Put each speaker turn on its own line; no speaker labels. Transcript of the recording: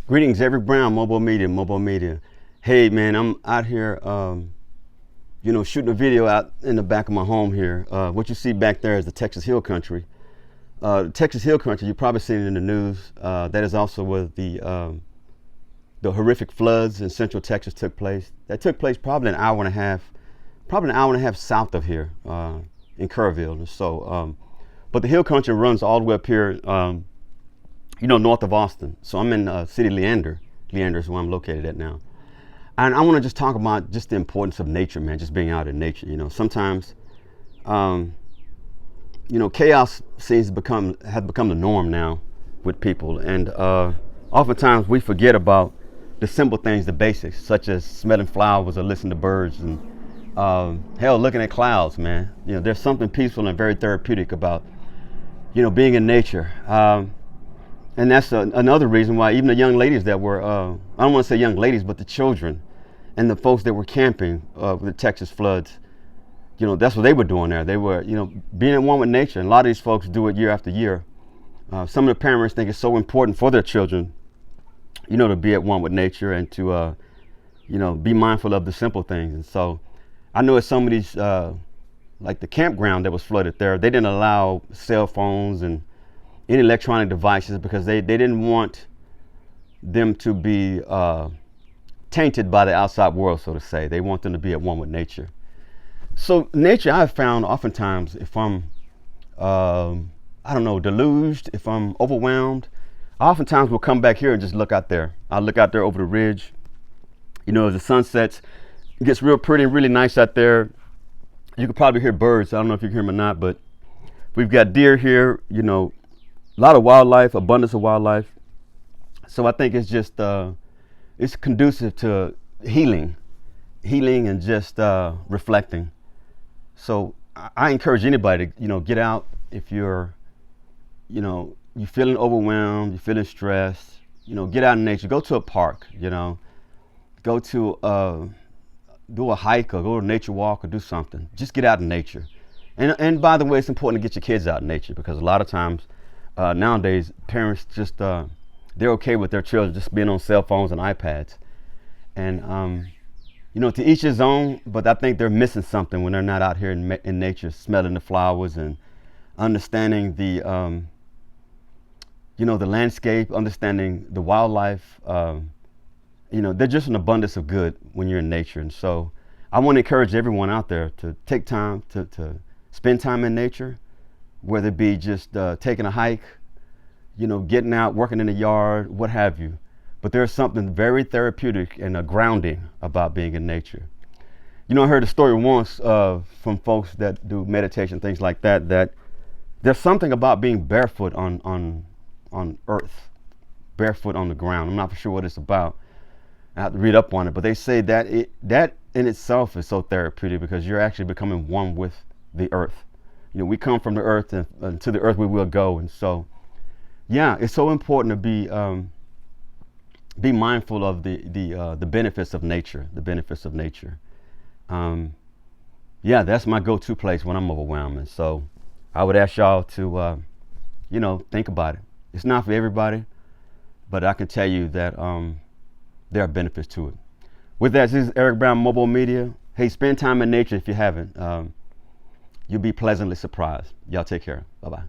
Greetings, Eric Brown, MOBO-Media. Hey, man, I'm out here, shooting a video out in the back of my home here. What you see back there is the Texas Hill Country. The Texas Hill Country, you've probably seen it in the news. That is also where the horrific floods in Central Texas took place. That took place probably an hour and a half south of here in Kerrville. And so, but the Hill Country runs all the way up here. North of Austin. So I'm in city Leander. Leander is where I'm located at now. And I want to just talk about just the importance of nature, man, just being out in nature. Sometimes, chaos seems to have become the norm now with people. And oftentimes we forget about the simple things, the basics, such as smelling flowers or listening to birds and hell, looking at clouds, man. There's something peaceful and very therapeutic about, being in nature. And that's another reason why even the young ladies that were, I don't want to say young ladies, but the children and the folks that were camping with the Texas floods, that's what they were doing there. They were, being at one with nature. And a lot of these folks do it year after year. Some of the parents think it's so important for their children, to be at one with nature and to, be mindful of the simple things. And so I know at some of these, like the campground that was flooded there, they didn't allow cell phones and any electronic devices because they didn't want them to be tainted by the outside world, so to say. They want them to be at one with nature. So nature, I've found oftentimes if I'm, deluged, if I'm overwhelmed, I oftentimes will come back here and just look out there. I'll look out there over the ridge. As the sun sets, it gets real pretty and really nice out there. You could probably hear birds. I don't know if you can hear them or not, but we've got deer here, a lot of wildlife, abundance of wildlife. So I think it's just, it's conducive to healing and just reflecting. So I encourage anybody to, get out if you're feeling overwhelmed, you're feeling stressed, get out in nature, go to a park, go to, do a hike or go to a nature walk or do something. Just get out in nature. And by the way, it's important to get your kids out in nature because a lot of times, nowadays, parents just, they're okay with their children just being on cell phones and iPads. And, to each his own, but I think they're missing something when they're not out here in nature, smelling the flowers and understanding the landscape, understanding the wildlife. They're just an abundance of good when you're in nature. And so I want to encourage everyone out there to take time to spend time in nature, whether it be just taking a hike, getting out, working in the yard, what have you. But there's something very therapeutic and grounding about being in nature. I heard a story once from folks that do meditation, things like that, that there's something about being barefoot on earth, barefoot on the ground. I'm not for sure what it's about. I have to read up on it, but they say that that in itself is so therapeutic because you're actually becoming one with the earth. We come from the earth and to the earth we will go. And so, yeah, it's so important to be mindful of the benefits of nature, Yeah, that's my go-to place when I'm overwhelmed. And so I would ask y'all to, think about it. It's not for everybody, but I can tell you that there are benefits to it. With that, this is Eric Brown, MOBO-Media. Hey, spend time in nature if you haven't. You'll be pleasantly surprised. Y'all take care. Bye-bye.